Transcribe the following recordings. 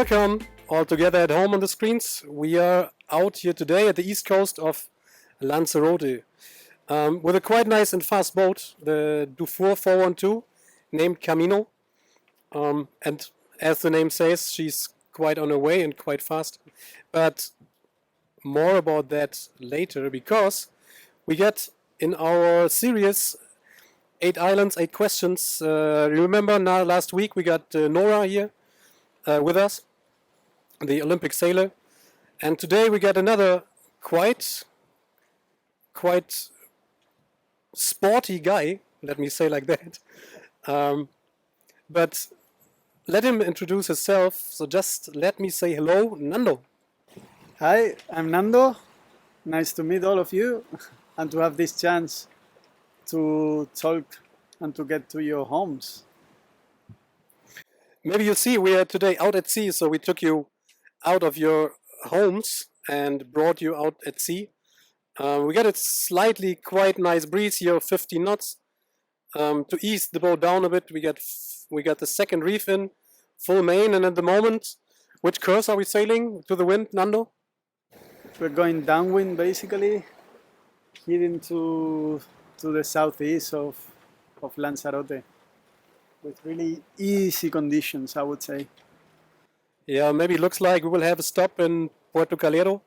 Welcome all together at home on the screens. We are out here today at the east coast of Lanzarote with a quite nice and fast boat, the Dufour 412, named Camino. And as the name says, she's quite on her way and quite fast. But more about that later, because we get in our series 8 islands, 8 questions. Remember now last week we got Nora here with us, the Olympic sailor, and today we got another quite sporty guy, let me say like that. But let him introduce himself, so just let me say hello, Nando. Hi, I'm Nando. Nice to meet all of you and to have this chance to talk and to get to your homes. Maybe you see we are today out at sea, so we took you out of your homes and brought you out at sea. We got a slightly quite nice breeze here, 50 knots. To ease the boat down a bit, we got the second reef in, full main, and at the moment, which course are we sailing to the wind, Nando? We're going downwind basically, heading to the southeast of Lanzarote with really easy conditions, I would say. Yeah, maybe it looks like we will have a stop in Puerto Calero.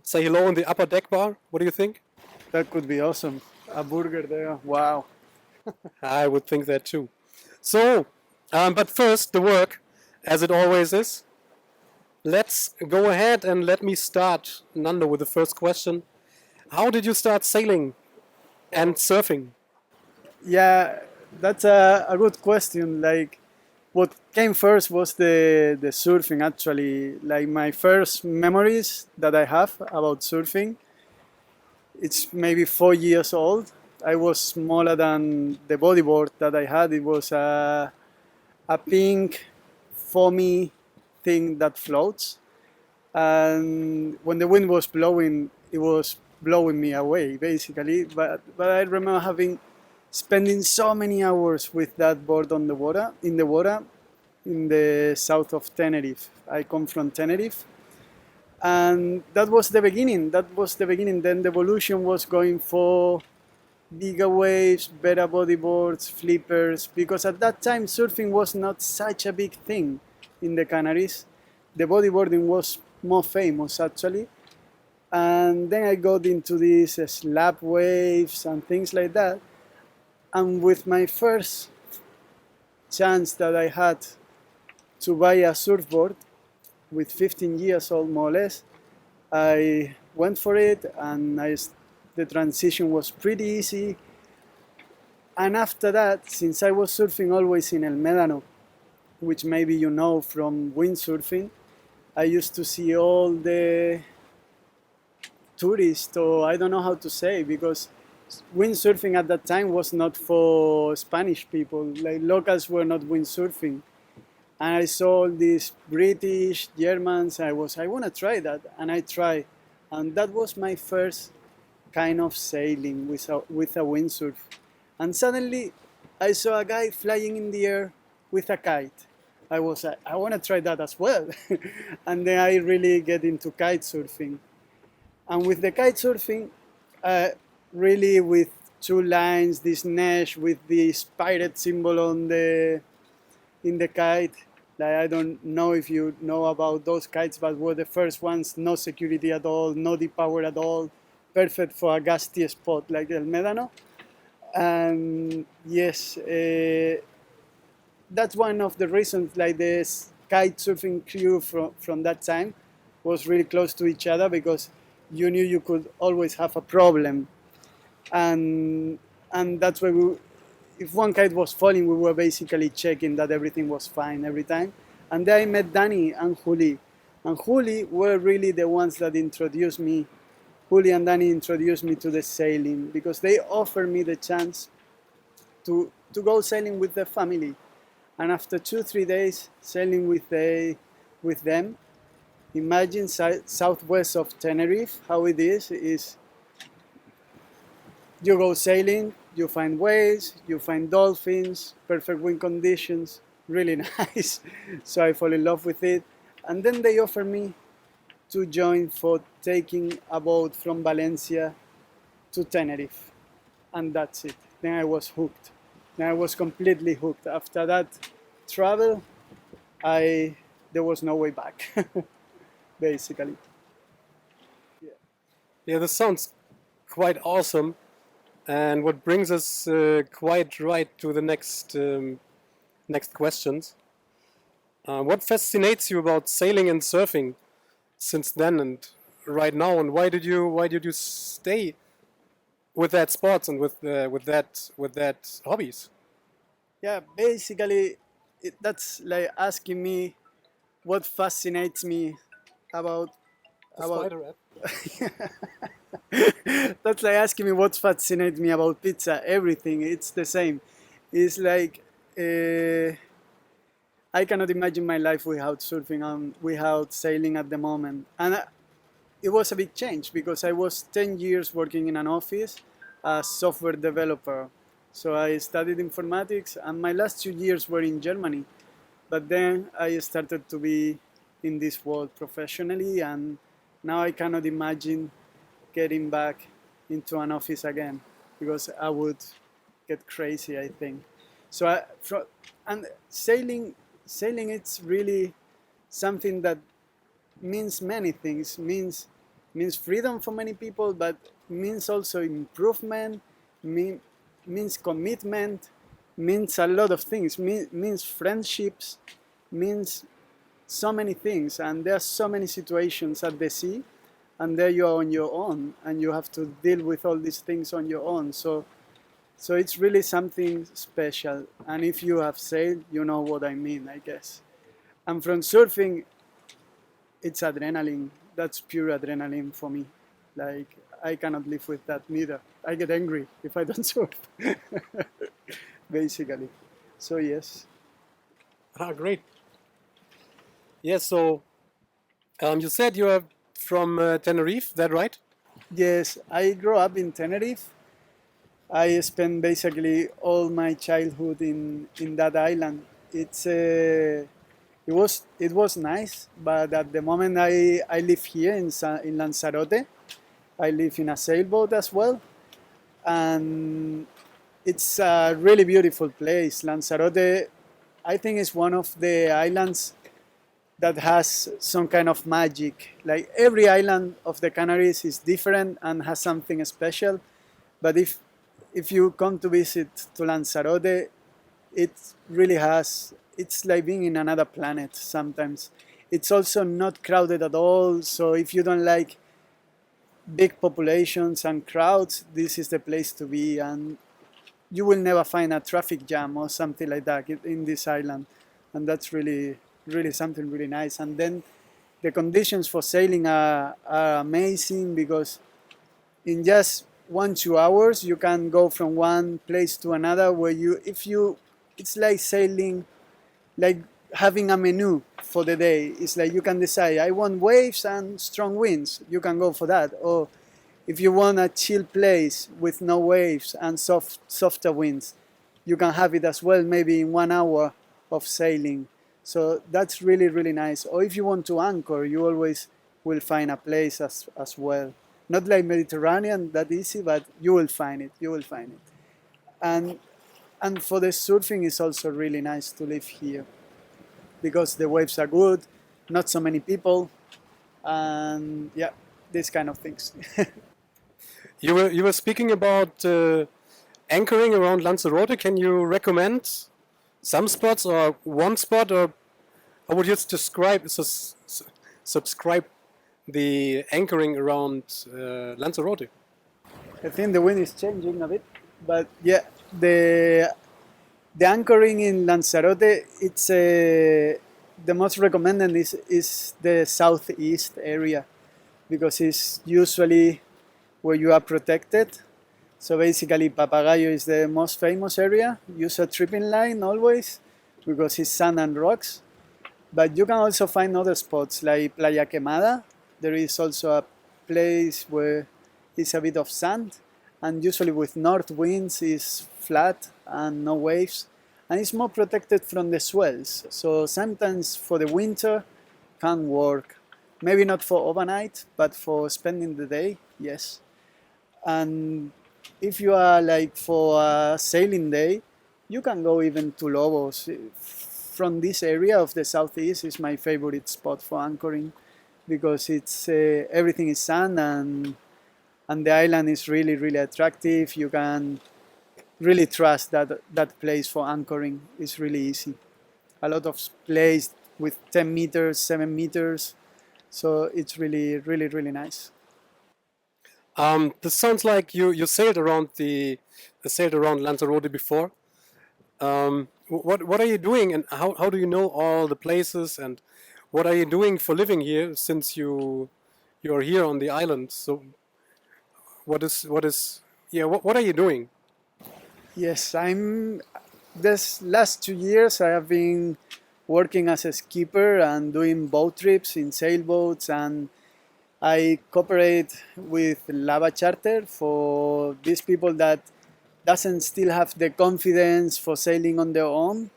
Say hello in the upper deck bar. What do you think? That could be awesome. A burger there, wow. I would think that too. So, but first, the work, as it always is. Let's go ahead and let me start, Nando, with the first question. How did you start sailing and surfing? Yeah, that's a good question. Like, what came first was the surfing actually. Like, my first memories that I have about surfing, it's maybe 4 years old. I was smaller than the bodyboard that I had. It was a pink, foamy thing that floats. And when the wind was blowing, it was blowing me away, basically. But I remember spending so many hours with that board on the water, in the south of Tenerife. I come from Tenerife. And that was the beginning. Then the evolution was going for bigger waves, better bodyboards, flippers, because at that time surfing was not such a big thing in the Canaries. The bodyboarding was more famous actually. And then I got into these slab waves and things like that. And with my first chance that I had to buy a surfboard, with 15 years old more or less, I went for it, and the transition was pretty easy. And after that, since I was surfing always in El Médano, which maybe you know from windsurfing, I used to see all the tourists, or I don't know how to say, because windsurfing at that time was not for Spanish people. Like, locals were not windsurfing. And I saw all these British, Germans. I want to try that, and I tried. And that was my first kind of sailing with a windsurf. And suddenly, I saw a guy flying in the air with a kite. I was like, I want to try that as well. And then I really get into kite surfing. And with the kite surfing, really with 2 lines, this mesh with this pirate symbol in the kite. Like, I don't know if you know about those kites, but were the first ones, no security at all, no deep power at all, perfect for a gusty spot like El Médano. And yes, that's one of the reasons. Like, this kite surfing crew from that time was really close to each other, because you knew you could always have a problem. And that's why if one kite was falling, we were basically checking that everything was fine every time. And then I met Danny and Juli. And Juli were really the ones that introduced me. Juli and Danny introduced me to the sailing, because they offered me the chance to go sailing with the family. And after 2-3 days sailing with them, imagine southwest of Tenerife, how it is you go sailing, you find waves, you find dolphins, perfect wind conditions, really nice. So I fall in love with it. And then they offer me to join for taking a boat from Valencia to Tenerife. And that's it. Then I was hooked. Then I was completely hooked. After that travel, I there was no way back, basically. Yeah. Yeah, this sounds quite awesome. And what brings us quite right to the next questions. What fascinates you about sailing and surfing since then and right now, and why did you stay with that sports and with that hobbies? Yeah, basically, that's like asking me what fascinates me about The about. spider app. That's like asking me what fascinates me about pizza. Everything, it's the same. It's like I cannot imagine my life without surfing and without sailing at the moment. And it was a big change because I was 10 years working in an office as software developer. So I studied informatics, and my last 2 years were in Germany. But then I started to be in this world professionally, and now I cannot imagine getting back into an office again because I would get crazy, I think. So and sailing, it's really something that means many things. Means freedom for many people, but means also improvement. Means commitment. Means a lot of things. Means friendships. Means so many things, and there are so many situations at the sea, and there you are on your own, and you have to deal with all these things on your own. So it's really something special. And if you have sailed, you know what I mean, I guess. And from surfing, it's adrenaline. That's pure adrenaline for me. Like, I cannot live with that neither. I get angry if I don't surf, basically. So yes. Ah, great. Yeah, so you said you are from Tenerife, that right? Yes, I grew up in Tenerife. I spent basically all my childhood in that island. It was nice, but at the moment I live here in Lanzarote. I live in a sailboat as well, and it's a really beautiful place. Lanzarote, I think, is one of the islands that has some kind of magic. Like every island of the Canaries is different and has something special. But if you come to visit to Lanzarote, it really has. It's like being in another planet sometimes. It's also not crowded at all. So if you don't like big populations and crowds, this is the place to be. And you will never find a traffic jam or something like that in this island. And that's really, really something really nice. And then the conditions for sailing are amazing because in just 1 2 hours you can go from one place to another where it's like sailing, like having a menu for the day. It's like you can decide, I want waves and strong winds, you can go for that. Or if you want a chill place with no waves and softer winds, you can have it as well, maybe in 1 hour of sailing. So that's really, really nice. Or if you want to anchor, you always will find a place as well. Not like Mediterranean that easy, but you will find it. You will find it. And and for the surfing, it's also really nice to live here because the waves are good, not so many people, and yeah, these kind of things. You were speaking about anchoring around Lanzarote. Can you recommend some spots or one spot, or how would you subscribe the anchoring around Lanzarote? I think the wind is changing a bit, but yeah, the anchoring in Lanzarote, it's the most recommended is the southeast area because it's usually where you are protected. So basically, Papagayo is the most famous area. Use a tripping line always because it's sand and rocks. But you can also find other spots like Playa Quemada. There is also a place where it's a bit of sand, and usually with north winds is flat and no waves. and it's more protected from the swells. So sometimes for the winter can work. Maybe not for overnight, but for spending the day, yes. And if you are like for a sailing day, you can go even to Lobos. From this area of the southeast is my favorite spot for anchoring because it's everything is sand and the island is really really attractive. You can really trust that that place for anchoring is really easy. A lot of place with 10 meters, 7 meters, so it's really really really nice. This sounds like you sailed around sailed around Lanzarote before. What are you doing, and how do you know all the places, and what are you doing for living here since you're here on the island? So what is yeah, what are you doing? Yes, I'm. This last 2 years, I have been working as a skipper and doing boat trips in sailboats, and I cooperate with Lava Charter for these people that doesn't still have the confidence for sailing on their own.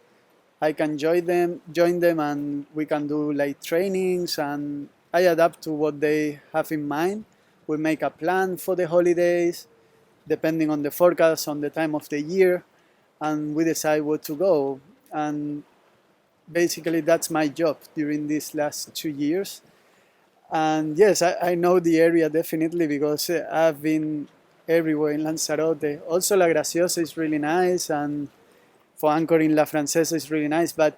I can join them, and we can do like trainings, and I adapt to what they have in mind. We make a plan for the holidays, depending on the forecast, on the time of the year, and we decide where to go. And basically, that's my job during these last 2 years. And yes, I know the area definitely because I've been everywhere in Lanzarote. Also, La Graciosa is really nice, and for anchoring La Francesa is really nice, but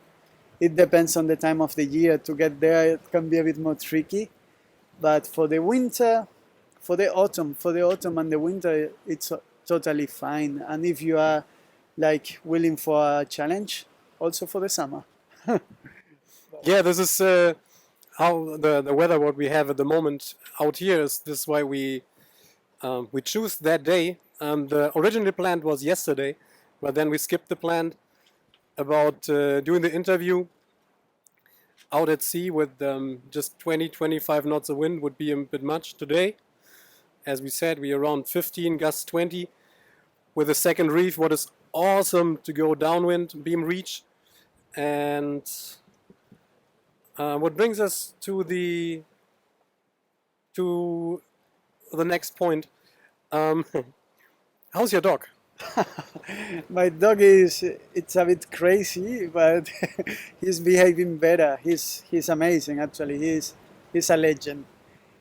it depends on the time of the year. To get there, it can be a bit more tricky. But for the winter, for the autumn and the winter, it's totally fine. And if you are like willing for a challenge, also for the summer. Yeah, this is how the weather what we have at the moment out here is. This is why we choose that day. The original plan was yesterday, but then we skipped the plan about doing the interview out at sea with just 20-25 knots of wind would be a bit much today. As we said, we are around 15 gusts 20 with a second reef. What is awesome to go downwind, beam reach, and what brings us to the next point. Um, how's your dog? My dog is it's a bit crazy, but he's behaving better. He's amazing actually. He's a legend.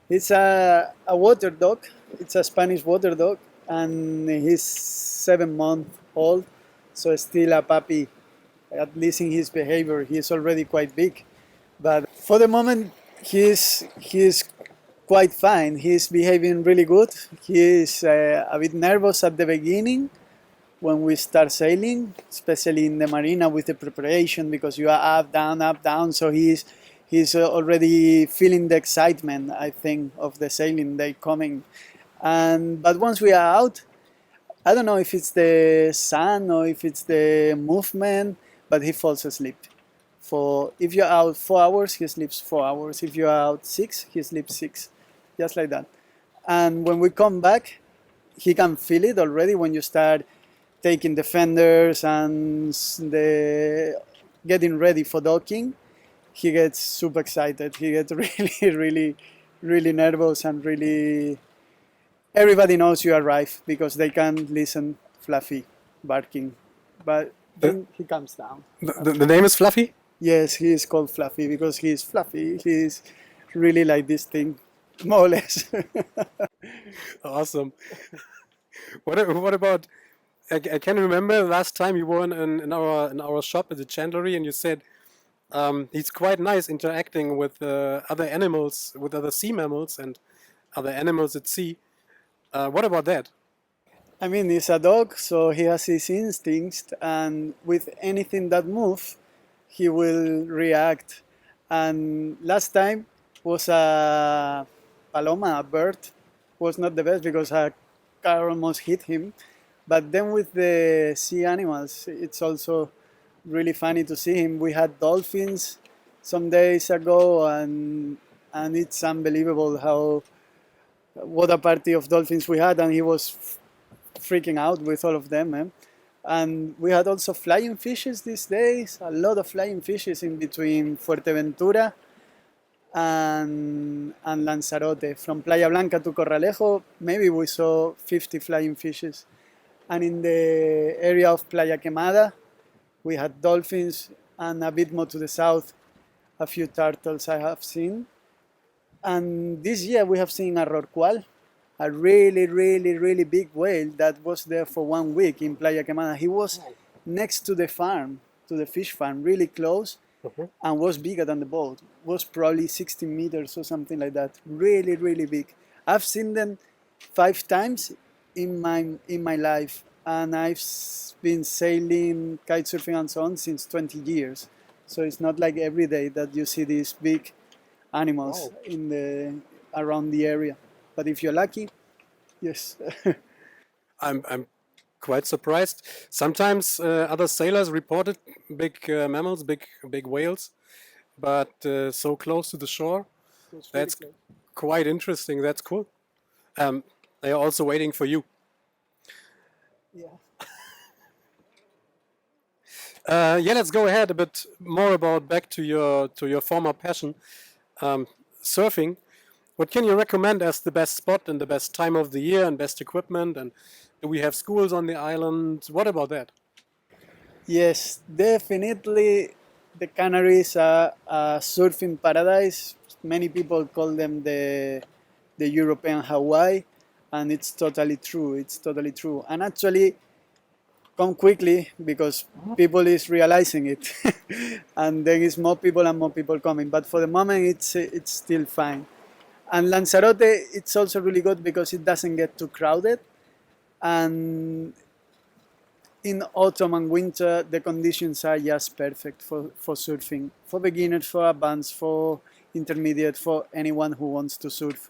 He's a water dog. It's a Spanish water dog, and he's 7 months old, so still a puppy. At least in his behavior, he's already quite big. But for the moment, he's quite fine. He's behaving really good. He's a bit nervous at the beginning when we start sailing, especially in the marina with the preparation because you are up, down. So he's already feeling the excitement, I think, of the sailing day coming. And but once we are out, I don't know if it's the sun or if it's the movement, but he falls asleep. For if you're out 4 hours, he sleeps 4 hours. If you're out six, he sleeps six, just like that. And when we come back, he can feel it already when you start taking the fenders and the getting ready for docking. He gets super excited. He gets really, really, really nervous and really. Everybody knows you arrive because they can listen Fluffy barking, but The, then he comes down. the name is Fluffy? Yes, he is called Fluffy because he is fluffy. He is really like this thing, more or less. Awesome. What about? I can remember last time you were in our shop at the chandlery, and you said he's quite nice interacting with other animals, with other sea mammals and other animals at sea. What about that? I mean, he's a dog, so he has his instincts, and with anything that moves, he will react. And last time was a paloma, a bird, was not the best because a car almost hit him. But then with the sea animals, it's also really funny to see him. We had dolphins some days ago, and it's unbelievable how what a party of dolphins we had, and he was freaking out with all of them. Eh? And we had also flying fishes these days, a lot of flying fishes in between Fuerteventura and Lanzarote. From Playa Blanca to Corralejo, maybe we saw 50 flying fishes. And in the area of Playa Quemada, we had dolphins, and a bit more to the south, a few turtles I have seen. And this year we have seen a rorqual, a really, really, really big whale that was there for 1 week in Playa Quemada. He was next to the farm, to the fish farm, really close, and was bigger than the boat. Was probably 60 meters or something like that. Really, really big. I've seen them 5 times in my life, and I've been sailing, kite surfing, and so on since 20 years. So it's not like every day that you see these big animals in the around the area. But if you're lucky, yes. I'm quite surprised. Sometimes other sailors reported big mammals, big whales, but so close to the shore, that's quite interesting. That's cool. They are also waiting for you. Yeah. Yeah, let's go ahead a bit more about back to your former passion, surfing. What can you recommend as the best spot and the best time of the year and best equipment? And do we have schools on the island? What about that? Yes, definitely. The Canaries are a surfing paradise. Many people call them the European Hawaii, and it's totally true. It's totally true. And actually, come quickly because people is realizing it, and there is more people and more people coming. But for the moment, it's still fine. And Lanzarote, it's also really good because it doesn't get too crowded, and in autumn and winter, the conditions are just perfect for surfing, for beginners, for advanced, for intermediate, for anyone who wants to surf.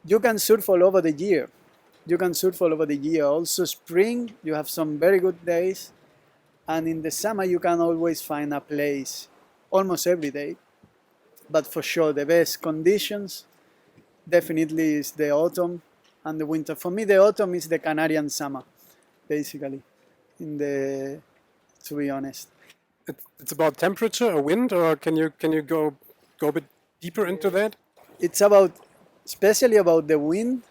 You can surf all over the year. You can surf all over the year. Also, spring, you have some very good days. And in the summer, you can always find a place almost every day. But for sure, the best conditions definitely is the autumn and the winter. For me, the autumn is the Canarian summer, basically. In the To be honest. It's about temperature or wind, or can you go a bit deeper into that? It's about, especially about the wind.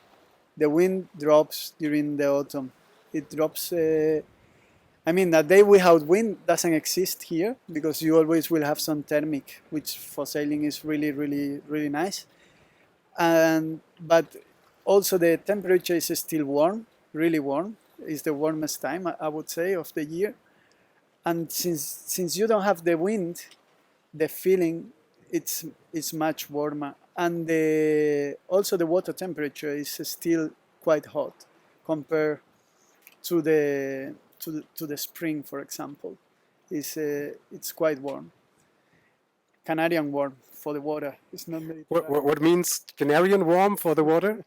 The wind drops during the autumn. It drops. I mean, a day without wind doesn't exist here because you always will have some thermic, which for sailing is really, really, really nice. And but also the temperature is still warm, really warm. It's the warmest time I would say of the year. And since you don't have the wind, the feeling it's much warmer, and also the water temperature is still quite hot compared to the spring, for example. It's quite warm, Canarian warm for the water. It's not Mediterranean. What means Canarian warm for the water?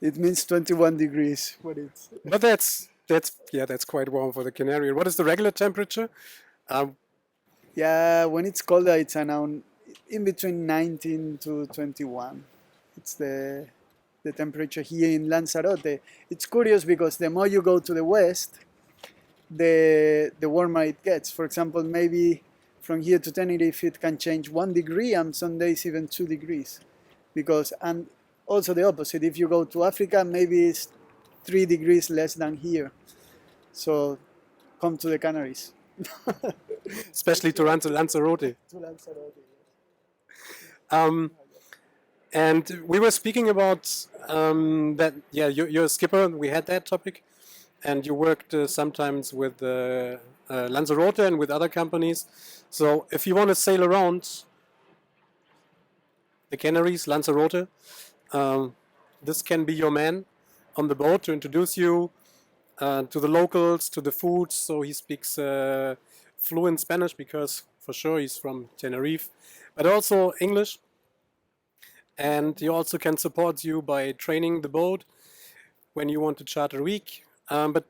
It means 21 degrees. What it's But that's quite warm for the Canarian. What is the regular temperature? Um, Yeah, when it's colder, it's around in between 19 to 21. It's the temperature here in Lanzarote. It's curious because the more you go to the west, the warmer it gets. For example, maybe from here to Tenerife, it can change 1 degree, and some days even 2 degrees. And also the opposite. If you go to Africa, maybe it's 3 degrees less than here. So come to the Canaries. especially to Lanzarote. To Lanzarote. Um, and we were speaking about that. Yeah, you're a skipper. We had that topic, and you worked sometimes with Lanzarote and with other companies. So if you want to sail around the Canaries, Lanzarote, um, this can be your man on the boat to introduce you to the locals, to the food. So he speaks fluent Spanish because for sure he's from Tenerife, but also English. And he also can support you by training the boat when you want to charter a week. But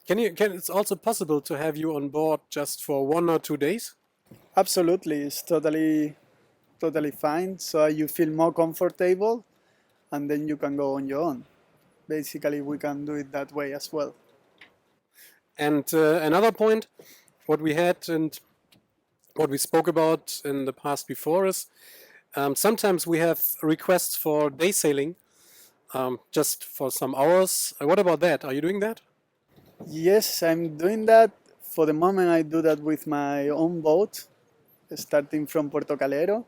it's also possible to have you on board just for 1 or 2 days? Absolutely, it's totally fine. So you feel more comfortable, and then you can go on your own. Basically, we can do it that way as well. And another point, what we had and what we spoke about in the past before is sometimes we have requests for day sailing just for some hours. What about that? Are you doing that? Yes, I'm doing that. For the moment, I do that with my own boat, starting from Puerto Calero.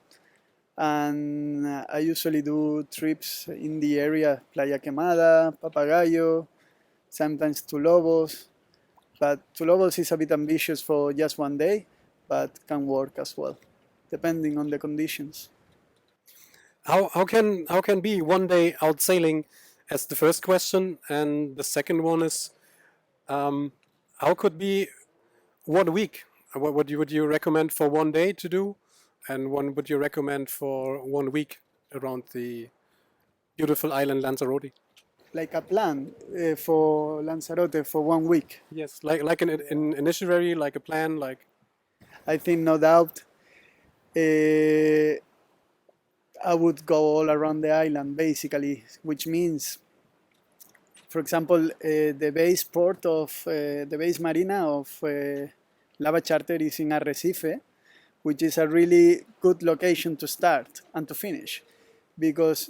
And I usually do trips in the area, Playa Quemada, Papagayo, sometimes to Lobos. But to Lobos is a bit ambitious for just one day, but can work as well, depending on the conditions. How can be one day out sailing as the first question, and the second one is um, how could be 1 week? What would you recommend for one day to do, and one would you recommend for 1 week around the beautiful island Lanzarote? Like a plan for Lanzarote for 1 week. Yes, like an initiatory, like a plan, like I think no doubt I would go all around the island basically, which means, for example, the base port of the base marina of Lava Charter is in Arrecife, which is a really good location to start and to finish because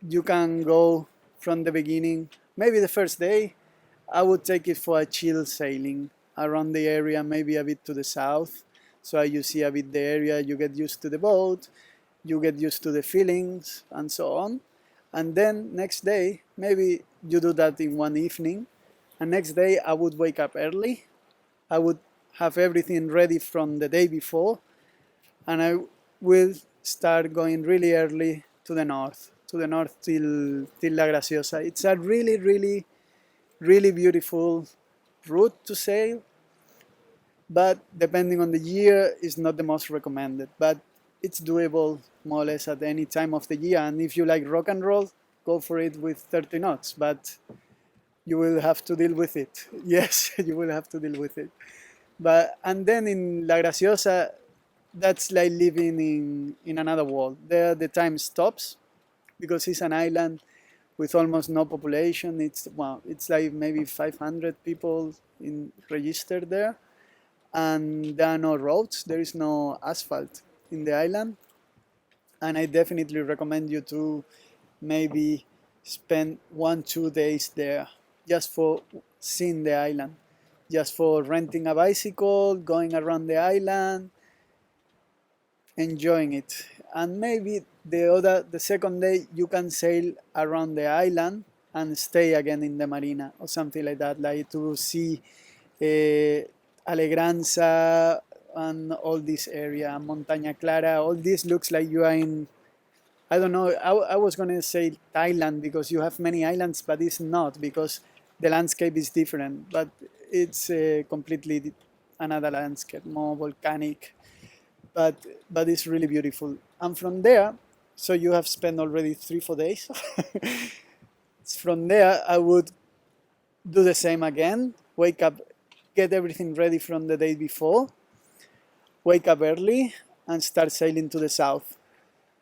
you can go from the beginning. Maybe the first day, I would take it for a chill sailing around the area, maybe a bit to the south. So you see a bit the area, you get used to the boat, you get used to the feelings, and so on. And then next day, maybe you do that in one evening. And next day, I would wake up early. I would have everything ready from the day before, and I will start going really early to the north till La Graciosa. It's a really, really, really beautiful route to sail, but depending on the year, is not the most recommended. But it's doable more or less at any time of the year. And if you like rock and roll, go for it with 30 knots. But you will have to deal with it. Yes, you will have to deal with it. But and then in La Graciosa, that's like living in another world. There the time stops because it's an island with almost no population. It's like maybe 500 people in registered there, and there are no roads. There is no asphalt in the island, and I definitely recommend you to maybe spend 1 2 days there just for seeing the island, just for renting a bicycle, going around the island, enjoying it. And maybe the second day you can sail around the island and stay again in the marina or something like that, like to see Alegranza and all this area, Montaña Clara. All this looks like you are in, I don't know, I was going to say Thailand because you have many islands, but it's not because the landscape is different. But it's completely another landscape, more volcanic, but it's really beautiful. And from there, so you have spent already 3 4 days. From there, I would do the same again. Wake up, get everything ready from the day before. Wake up early and start sailing to the south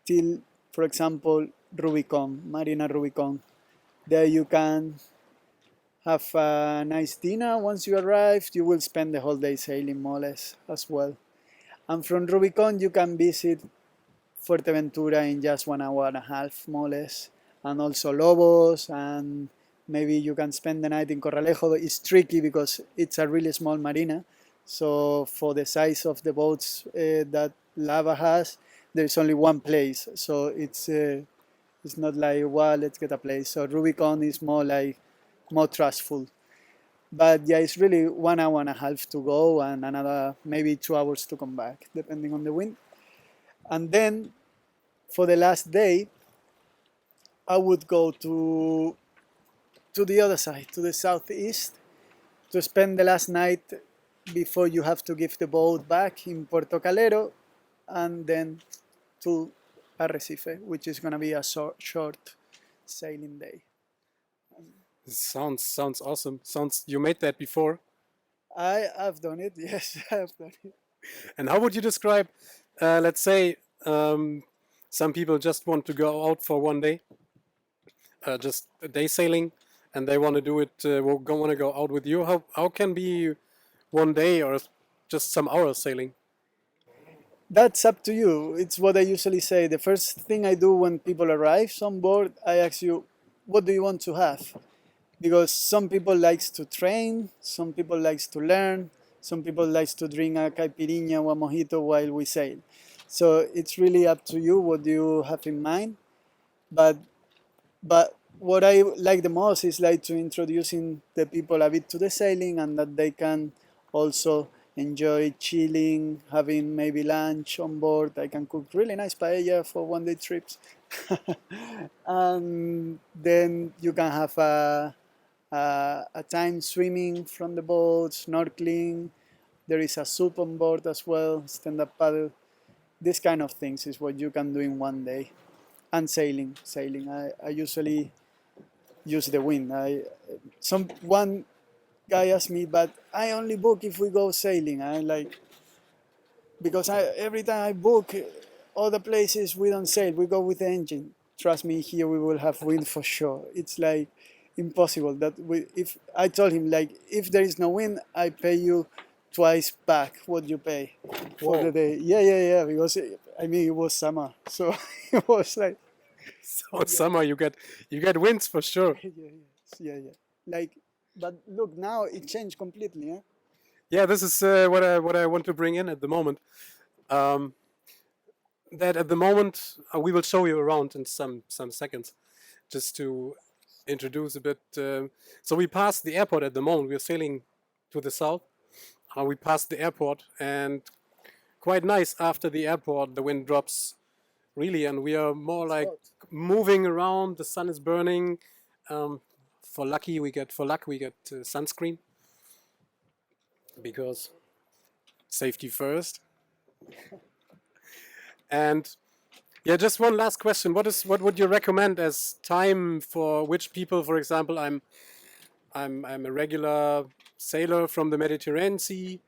till, for example, Rubicon, Marina Rubicon. There you can have a nice dinner once you arrive. You will spend the whole day sailing more or less as well. And from Rubicon, you can visit Fuerteventura in just 1 hour and a half, more or less. And also Lobos, and maybe you can spend the night in Corralejo. It's tricky because it's a really small marina. So for the size of the boats that Lava has, there's only one place. So it's not like, well, let's get a place. So Rubicon is more trustful. But yeah, it's really 1 hour and a half to go and another maybe 2 hours to come back, depending on the wind. And then for the last day, I would go to the other side, to the southeast, to spend the last night before you have to give the boat back in Puerto Calero, and then to Arrecife, which is going to be a short sailing day. sounds awesome. Sounds you made that before. I've done it, yes, I've done it. And how would you describe, let's say, some people just want to go out for one day, just a day sailing. and they want to do it, want to go out with you, how can be one day or just some hours sailing? That's up to you. It's what I usually say. The first thing I do when people arrive on board, I ask you, what do you want to have? Because some people likes to train, some people likes to learn, some people likes to drink a caipirinha or a mojito while we sail. So it's really up to you what you have in mind. But what I like the most is like to introducing the people a bit to the sailing and that they can also enjoy chilling, having maybe lunch on board. I can cook really nice paella for one day trips. And then you can have a time swimming from the boat, snorkeling. There is a soup on board as well, stand-up paddle. This kind of things is what you can do in one day. And sailing. I usually use the wind. One guy asked me, but I only book if we go sailing. I like because every time I book other places we don't sail. We go with the engine. Trust me, here we will have wind for sure. It's like impossible that if I told him like if there is no wind, I pay you twice back what you pay for the day. Yeah. Because I mean it was summer, so it was like. So summer you get winds for sure. Yeah. Like, but look, now it changed completely. Eh? Yeah, this is what I want to bring in at the moment. That at the moment we will show you around in some seconds, just to introduce a bit. So we passed the airport at the moment. We are sailing to the south. We passed the airport, and quite nice. After the airport, the wind drops really, and we are more like moving around. The sun is burning. For luck we get sunscreen, because safety first. And yeah, just one last question. What would you recommend as time for which people? For example, I'm a regular sailor from the Mediterranean Sea,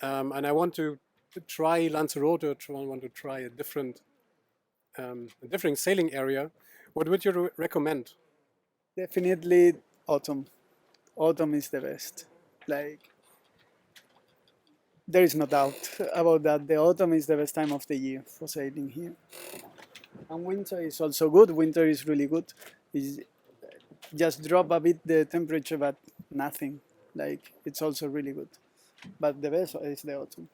and I want to try Lanzarote. I want to try a different sailing area. What would you recommend? Definitely autumn. Autumn is the best. Like, there is no doubt about that. The autumn is the best time of the year for sailing here. And winter is also good. Winter is really good. It's just drop a bit the temperature, but nothing. Like, it's also really good. But the best is the autumn.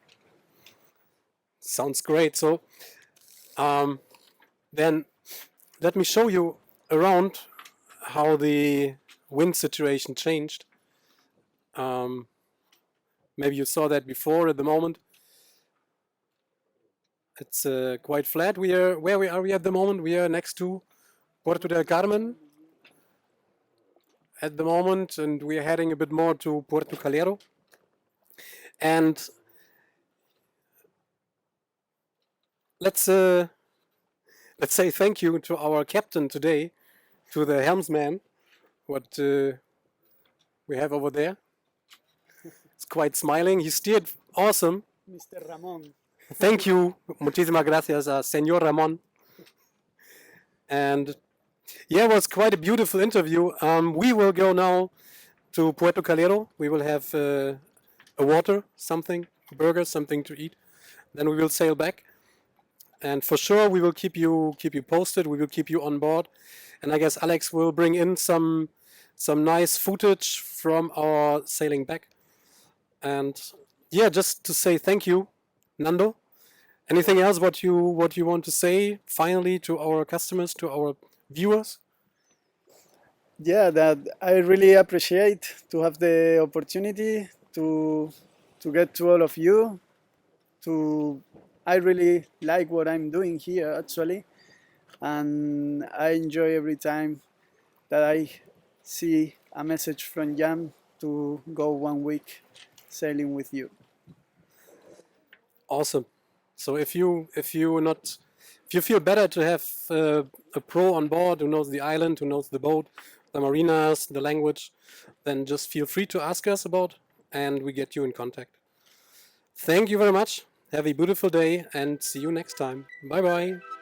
Sounds great. So then let me show you around how the wind situation changed. Maybe you saw that before. At the moment it's quite flat. Where are we at the moment? We are next to Puerto del Carmen at the moment, and we are heading a bit more to Puerto Calero. And let's say thank you to our captain today, to the helmsman, what we have over there. It's quite smiling. He steered awesome. Mr. Ramon. Thank you. Muchísimas gracias, Señor Ramon. And yeah, it was quite a beautiful interview. We will go now to Puerto Calero. We will have a water, something, burger, something to eat. Then we will sail back. And for sure, we will keep you posted. We will keep you on board. And I guess Alex will bring in some nice footage from our sailing back. And yeah, just to say thank you, Nando. Anything else what you want to say finally to our customers, to our viewers? Yeah, that I really appreciate to have the opportunity to get to all of you. I really like what I'm doing here actually, and I enjoy every time that I see a message from Jan to go 1 week sailing with you. Awesome. So if you feel better to have a pro on board who knows the island, who knows the boat, the marinas, the language, then just feel free to ask us about, and we get you in contact. Thank you very much. Have a beautiful day and see you next time. Bye bye.